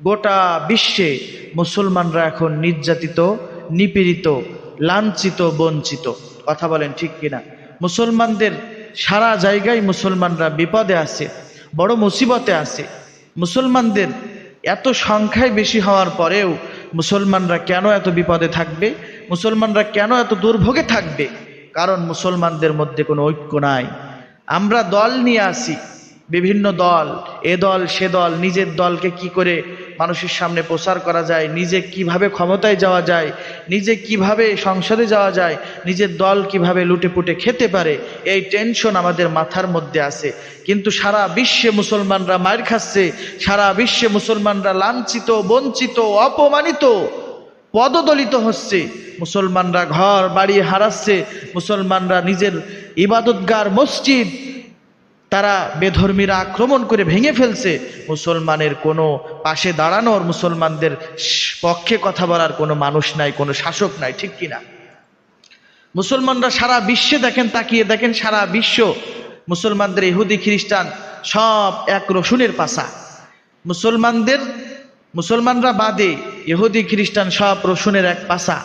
গোটা বিশ্বে মুসলমানরা এখন নির্যাতিত, নিপীড়িত, লাঞ্ছিত, বঞ্চিত। কথা বলেন ঠিক কিনা? মুসলমানদের সারা জায়গায় মুসলমানরা বিপদে আছে, বড় মুসিবতে আছে। মুসলমানদের এত সংখ্যায় বেশি হওয়ার পরেও মুসলমানরা কেন এত বিপদে থাকবে? মুসলমানরা কেন এত দুর্ভোগে থাকবে? কারণ মুসলমানদের মধ্যে কোনো ঐক্য নাই। আমরা দল নিয়ে আসি, বিভিন্ন দল, এ দল সে দল, নিজের দলকে কি করে মানুষের সামনে প্রচার করা যায়, নিজে কিভাবে ক্ষমতায় যাওয়া যায়, নিজে কিভাবে সংসদে যাওয়া যায়, নিজের দল কিভাবে লুটেপুটে খেতে পারে, এই টেনশন আমাদের মাথার মধ্যে আছে। কিন্তু সারা বিশ্বে মুসলমানরা মার খাচ্ছে, সারা বিশ্বে মুসলমানরা লাঞ্ছিত, বঞ্চিত, অপমানিত, পদদলিত হচ্ছে। মুসলমানরা ঘর বাড়ি হারাচ্ছে, মুসলমানরা নিজের ইবাদতগার মসজিদ তারা বেধর্মীরা আক্রমণ করে ভেঙে ফেলছে। মুসলমানের কোনো পাশে দাঁড়ানোর, মুসলমানদের পক্ষে কথা বলার কোনো মানুষ নাই, কোনো শাসক নাই, ঠিক কিনা? মুসলমানরা সারা বিশ্বে দেখেন, তাকিয়ে দেখেন, সারা বিশ্ব মুসলমানদের ইহুদি খ্রিস্টান সব এক রসুনের পাশা। মুসলমানরা বাদে ইহুদি খ্রিস্টান সব রসুনের এক পাশা।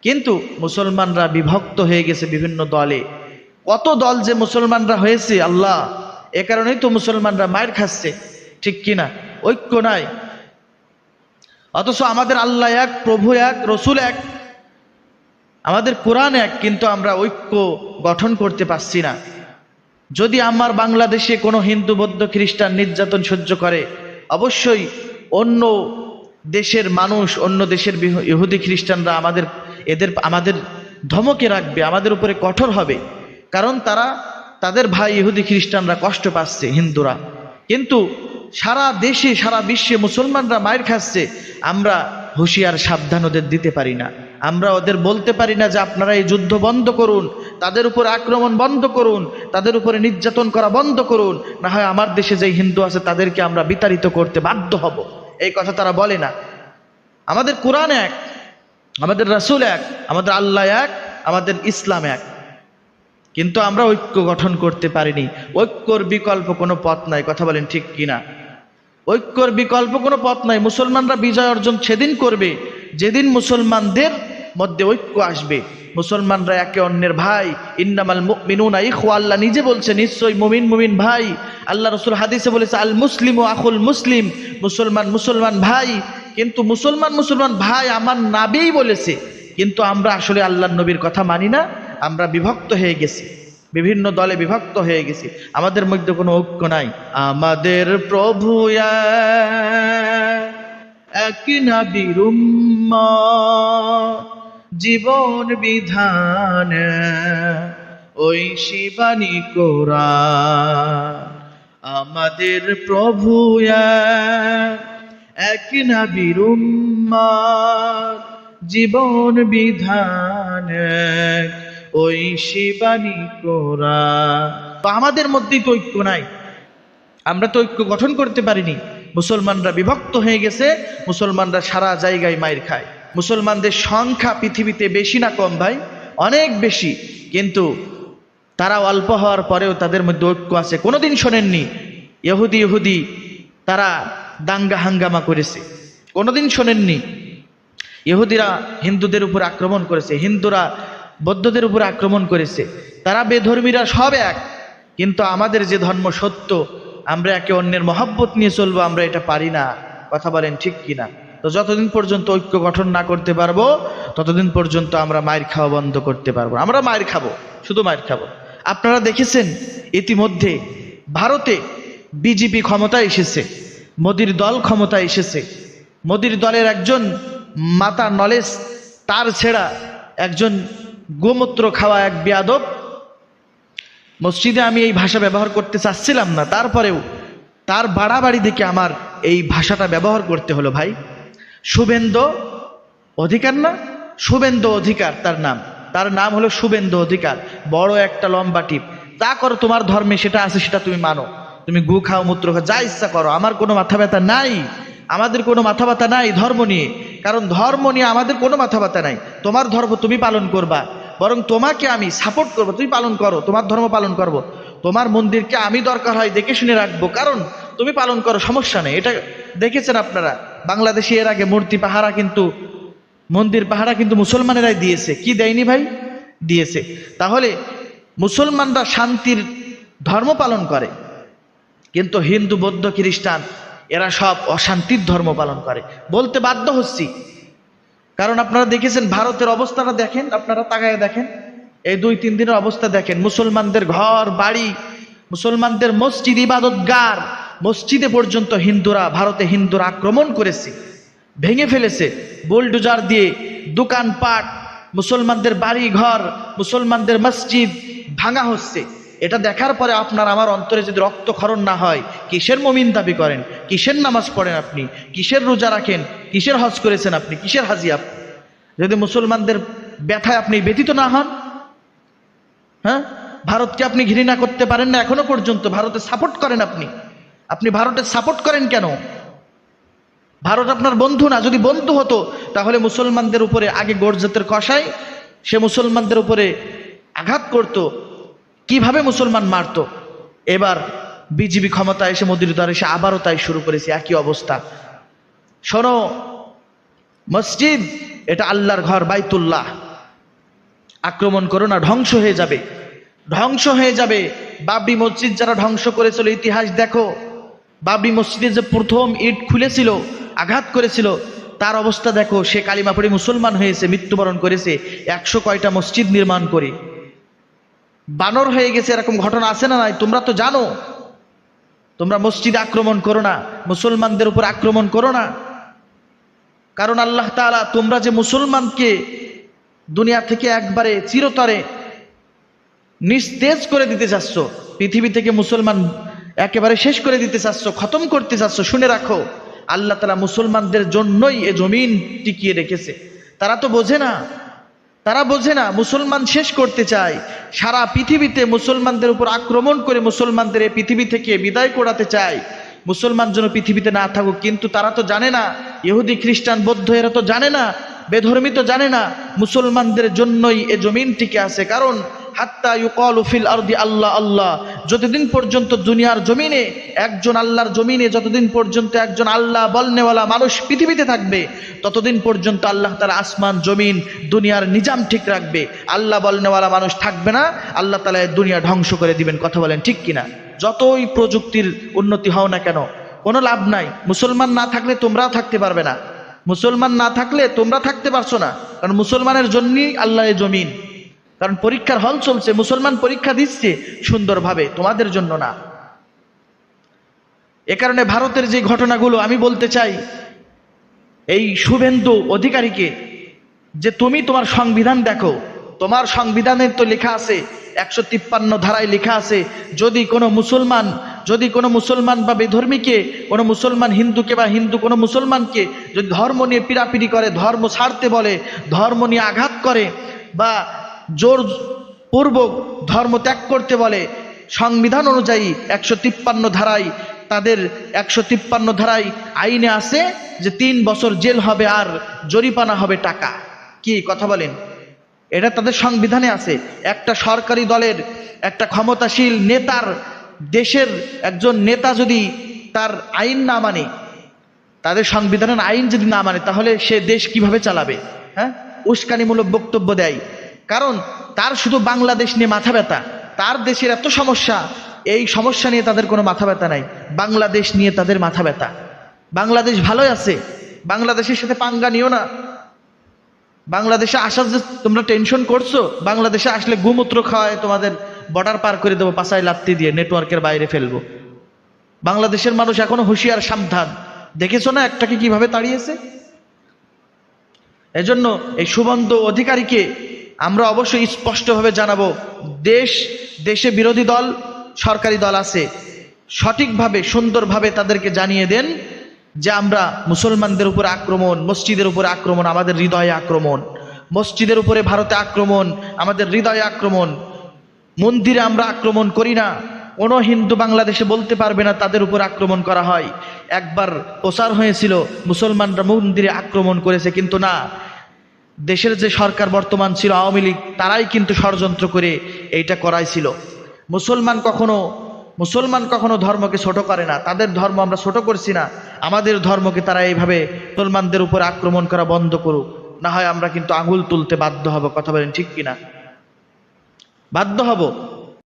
কিন্তু মুসলমানরা বিভক্ত হয়ে গেছে বিভিন্ন দলে। কত দল যে মুসলমানরা হয়েছে আল্লাহ, এ কারণেই তো মুসলমানরা মায়ের খাচ্ছে, ঠিক কিনা? ঐক্য নাই। অথচ আমাদের আল্লাহ এক, প্রভু এক, রসুল এক, আমাদের কোরআন এক, কিন্তু আমরা ঐক্য গঠন করতে পারছি না। যদি আমার বাংলাদেশে কোনো হিন্দু, বৌদ্ধ, খ্রিস্টান নির্যাতন সহ্য করে, অবশ্যই অন্য দেশের মানুষ, অন্য দেশের ইহুদি খ্রিস্টানরা আমাদের ধমকে রাখবে, আমাদের উপরে কঠোর হবে। কারণ তাদের ভাই ইহুদি খ্রিস্টানরা কষ্ট পাচ্ছে, হিন্দুরা। কিন্তু সারা দেশে, সারা বিশ্বে মুসলমানরা মায়ের খাচ্ছে। আমরা হুঁশিয়ার সাবধান ওদের দিতে পারি না। আমরা ওদের বলতে পারি না যে আপনারা এই যুদ্ধ বন্ধ করুন, তাদের উপর আক্রমণ বন্ধ করুন, তাদের উপরে নির্যাতন করা বন্ধ করুন, না হয় আমার দেশে যে হিন্দু আছে তাদেরকে আমরা বিতাড়িত করতে বাধ্য হব। এই কথা তারা বলে না। আমাদের কোরআন এক, আমাদের রাসূল এক, আমাদের আল্লাহ এক, আমাদের ইসলাম এক, কিন্তু আমরা ঐক্য গঠন করতে পারিনি। ঐক্যর বিকল্প কোনো পথ নাই। কথা বলেন ঠিক কিনা? ঐক্যর বিকল্প কোনো পথ নাই। মুসলমানরা বিজয় অর্জন সেদিন করবে যেদিন মুসলমানদের মধ্যে ঐক্য আসবে। মুসলমানরা একে অন্যের ভাই। ইন্নামাল মুমিনুনা ইখওয়া, আল্লাহ নিজে বলছে নিশ্চয়ই মুমিন ভাই। আল্লাহ রাসূল হাদিসে বলেছে আল মুসলিমু আখুল মুসলিম, মুসলমান ভাই। কিন্তু মুসলমান ভাই আমার নবী বলেছে, কিন্তু আমরা আসলে আল্লাহর নবীর কথা মানি না। আমরা বিভক্ত হয়ে গেছি, বিভিন্ন দলে বিভক্ত হয়ে গেছি, আমাদের মধ্যে কোনো ঐক্য নাই। আমাদের প্রভু এক, নবীর উম্মত, জীবন বিধান ওই শিবানী কোরআন। আমাদের প্রভু এক, নবীর উম্মত, জীবন বিধান ওই শিবানী কোরআন। তো আমাদের মধ্যেই তো ঐক্য নাই, আমরা তো ঐক্য গঠন করতে পারিনি। মুসলমানরা বিভক্ত হয়ে গেছে, মুসলমানরা সারা জায়গায় মাইর খায়। মুসলমানদের সংখ্যা পৃথিবীতে বেশি না কম ভাই? অনেক বেশি। কিন্তু তারা অল্প হওয়ার পরেও তাদের মধ্যে ঐক্য আছে। কোনোদিন শোনেননি ইহুদি তারা দাঙ্গা হাঙ্গামা করেছে? কোনোদিন শোনেননি ইহুদিরা হিন্দুদের উপর আক্রমণ করেছে, হিন্দুরা বৌদ্ধদের উপর আক্রমণ করেছে? তারা বেধর্মীরা সব এক, কিন্তু আমাদের যে ধর্ম সত্য, আমরা একে অন্যের মহব্বত নিয়ে চলবো, আমরা এটা পারি না। কথা বলেন ঠিক কিনা? তো যতদিন পর্যন্ত ঐক্য গঠন না করতে পারবো, ততদিন পর্যন্ত আমরা মায়ের খাওয়া বন্ধ করতে পারবো। আমরা মায়ের খাবো, শুধু মায়ের খাবো। আপনারা দেখেছেন ইতিমধ্যে ভারতে বিজেপি ক্ষমতায় এসেছে, মোদির দল ক্ষমতায় এসেছে। মোদির দলের একজন মাতা নলেজ তার ছেড়া একজন গোমূত্র খাওয়া এক বেয়াদব, মসজিদে আমি এই ভাষা ব্যবহার করতে চাচ্ছিলাম না, তারপরেও তার বাড়াবাড়ি দেখে আমার এই ভাষাটা ব্যবহার করতে হলো। ভাই শুভেন্দু অধিকার না? শুভেন্দু অধিকার তার নাম হলো শুভেন্দু অধিকার। বড় একটা লম্বা টিপ। তা করো, তোমার ধর্মে সেটা আছে, সেটা তুমি মানো। তুমি গু খাও, মূত্র খাও, যা ইচ্ছা করো, আমার কোনো মাথা ব্যথা নাই। আমাদের কোনো মাথা ব্যথা নাই ধর্ম নিয়ে, কারণ ধর্ম নিয়ে আমাদের কোনো মাথা ব্যথা নাই। তোমার ধর্ম তুমি পালন করবা, বরং তোমাকে আমি সাপোর্ট করবো, তুমি পালন করো, তোমার ধর্ম পালন করবো। তোমার মন্দিরকে আমি দরকার হয় দেখে শুনে রাখবো, কারণ তুমি পালন করো, সমস্যা নেই। এটা দেখেছেন আপনারা বাংলাদেশে এর আগে মূর্তি পাহারা কিন্তু, মন্দির পাহারা কিন্তু মুসলমানেরাই দিয়েছে, কি দেয়নি ভাই? দিয়েছে। তাহলে মুসলমানরা শান্তির ধর্ম পালন করে, কিন্তু হিন্দু, বৌদ্ধ, খ্রিস্টান এরা সব অশান্তির ধর্ম পালন করে। বলতে বাধ্য হচ্ছি, কারণ আপনারা দেখেছেন ভারতের অবস্থাটা দেখেন, আপনারা তাকায় দেখেন, এই 2-3 দিনের অবস্থা দেখেন। মুসলমানদের ঘর বাড়ি, মুসলমানদের মসজিদ, ইবাদতগার, মসজিদে পর্যন্ত ভারতে হিন্দুরা আক্রমণ করেছে, ভেঙে ফেলেছে বুলডোজার দিয়ে। দোকানপাট, মুসলমানদের বাড়ি ঘর, মুসলমানদের মসজিদ ভাঙা হচ্ছে। এটা দেখার পরে আপনার আমার অন্তরে যদি রক্তক্ষরণ না হয়, কিসের মুমিন দাবি করেন? কিসের নামাজ পড়েন আপনি? কিসের রোজা রাখেন? কিসের হজ করেছেন আপনি? কিসের হাজি আপনি? যদি মুসলমানদের ব্যথায় আপনি ব্যথিত না হন, হ্যাঁ, ভারতকে আপনি ঘৃণা করতে পারেন না এখনো পর্যন্ত, ভারতে সাপোর্ট করেন আপনি ভারতের সাপোর্ট করেন কেন? ভারত আপনার বন্ধু না। যদি বন্ধু হতো তাহলে মুসলমানদের উপরে আগে গর্জতের কষাই সে মুসলমানদের উপরে আঘাত করত, কিভাবে মুসলমান মারত। এবার বিজেপি ক্ষমতায় এসে, মোদির দ্বারা এসে আবারও তাই শুরু করেছে, একই অবস্থা। শোনো, মসজিদ এটা আল্লাহর ঘর, বাইতুল্লাহ, আক্রমণ করো না, ধ্বংস হয়ে যাবে, ধ্বংস হয়ে যাবে। বাবরি মসজিদ যারা ধ্বংস করেছিল, ইতিহাস দেখো, বাবরি মসজিদে যে প্রথম ইট খুলেছিল, আঘাত করেছিল, তার অবস্থা দেখো। সে কালিমা পড়ে মুসলমান হয়েছে, মৃত্যুবরণ করেছে। 100 কয়টা মসজিদ নির্মাণ করে বানর হয়ে গেছে, এরকম ঘটনা আছে না নাই? তোমরা তো জানো। তোমরা মসজিদে আক্রমণ করো না, মুসলমানদের উপর আক্রমণ করো না। কারণ আল্লাহ তাআলা তোমরা যে মুসলমানকে দুনিয়া থেকে একবারে চিরতরে নিস্তেজ করে দিতে চাচ্ছ, পৃথিবী থেকে মুসলমান একেবারে শেষ করে দিতে চাচ্ছ, খতম করতে চাচ্ছ, শুনে রাখো, আল্লাহ তাআলা মুসলমানদের জন্যই এ জমিন টিকিয়ে রেখেছে। তারা তো বোঝে না, তারা বোঝে না, মুসলমান শেষ করতে চায়। সারা পৃথিবীতে মুসলমানদের উপর আক্রমণ করে মুসলমানদের এই পৃথিবী থেকে বিদায় করাতে চায়, মুসলমান যেন পৃথিবীতে না থাকুক। কিন্তু তারা তো জানে না, ইহুদি, খ্রিস্টান, বৌদ্ধ এরা তো জানে না, বেধর্মী তো জানে না, মুসলমানদের জন্যই এ জমিন টিকে আছে। কারণ হাত্তা ইউকালু ফিল আরদি আল্লাহ আল্লাহ, যতদিন পর্যন্ত দুনিয়ার জমিনে, একজন আল্লাহর জমিনে যতদিন পর্যন্ত একজন আল্লাহ বলনেওয়ালা মানুষ পৃথিবীতে থাকবে, ততদিন পর্যন্ত আল্লাহ তাআলা আসমান, জমিন, দুনিয়ার নিজাম ঠিক রাখবে। আল্লাহ বলনেওয়ালা মানুষ থাকবে না, আল্লাহ তাআলা দুনিয়া ধ্বংস করে দিবেন। কথা বলেন ঠিক কিনা? যতই প্রযুক্তির উন্নতি হও না কেন, কোনো লাভ নাই। মুসলমান না থাকলে তোমরাও থাকতে পারবে না, মুসলমান না থাকলে তোমরা থাকতে পারছো না। কারণ মুসলমানের জন্যই আল্লাহ এ জমিন। কারণ পরীক্ষার হল চলছে, মুসলমান পরীক্ষা দিচ্ছে সুন্দরভাবে, তোমাদের জন্য না। এ কারণে ভারতের যে ঘটনাগুলো, আমি বলতে চাই এই শুভেন্দু অধিকারীকে, যে তুমি তোমার সংবিধান দেখো, তোমার সংবিধানে তো লেখা আছে, 153 ধারায় লেখা আছে, যদি কোনো মুসলমান বা বেধর্মীকে, কোনো মুসলমান হিন্দুকে বা হিন্দু কোনো মুসলমানকে যদি ধর্ম নিয়ে পিড়াপিড়ি করে, ধর্ম ছাড়তে বলে, ধর্ম নিয়ে আঘাত করে বা জোর পূর্বক ধর্ম ত্যাগ করতে বলে, সংবিধান অনুযায়ী 153 ধারায়, তাদের 153 ধারায় আইনে আছে যে 3 বছর জেল হবে আর জরিমানা হবে টাকা। কি কথা বলেন? এটা তাদের সংবিধানে আছে। একটা সরকারি দলের, একটা ক্ষমতাশীল নেতার, দেশের একজন নেতা যদি তার আইন না মানে, তাদের সংবিধানের আইন যদি না মানে, তাহলে সে দেশ কিভাবে চালাবে? হ্যাঁ, উস্কানিমূলক বক্তব্য দেয়। কারণ তার শুধু বাংলাদেশ নিয়ে মাথা ব্যথা, তার দেশের এত সমস্যা, এই সমস্যা নিয়ে তাদের কোনো মাথা ব্যথা নাই, বাংলাদেশ নিয়ে তাদের মাথা ব্যথা। বাংলাদেশ ভালোই আছে, বাংলাদেশের সাথে পাঙ্গা নিও না। বাংলাদেশে আসার যে তোমরা টেনশন করছো, বাংলাদেশে আসলে গোমূত্র খাওয়ায় তোমাদের বর্ডার পার করে দেবো, পাছায় লাত্তি দিয়ে নেটওয়ার্কের বাইরে ফেলবো। বাংলাদেশের মানুষ এখনো হুঁশিয়ার, সাবধান। দেখেছো না একটাকে কিভাবে তাড়িয়েছে? এজন্য এই শুভেন্দু অধিকারীকে আমরা অবশ্যই স্পষ্টভাবে জানাবো, দেশে বিরোধী দল, সরকারি দল আছে, সঠিকভাবে সুন্দরভাবে তাদেরকে জানিয়ে দেন যে আমরা মুসলমানদের উপরে আক্রমণ, মসজিদের উপরে আক্রমণ, আমাদের হৃদয়ে আক্রমণ, মসজিদের উপরে ভারতে আক্রমণ, আমাদের হৃদয়ে আক্রমণ। মন্দিরে আমরা আক্রমণ করি না, কোনো হিন্দু বাংলাদেশে বলতে পারবে না তাদের উপর আক্রমণ করা হয়। একবার প্রচার হয়েছিল মুসলমানরা মন্দিরে আক্রমণ করেছে, কিন্তু না, দেশের যে সরকার বর্তমান ছিল আওয়ামী লীগ, তারাই কিন্তু ষড়যন্ত্র করে এইটা করাইছিল। মুসলমান কখনো মুসলমান কখনো ধর্মকে ছোট করে না, তাদের ধর্ম আমরা ছোট করছি না, আমাদের ধর্মকে তারা এইভাবে মুসলমানদের উপর আক্রমণ করা বন্ধ করুক, না হয় আমরা কিন্তু আঙুল তুলতে বাধ্য হব। কথা বলেন ঠিক কিনা? বাধ্য হব।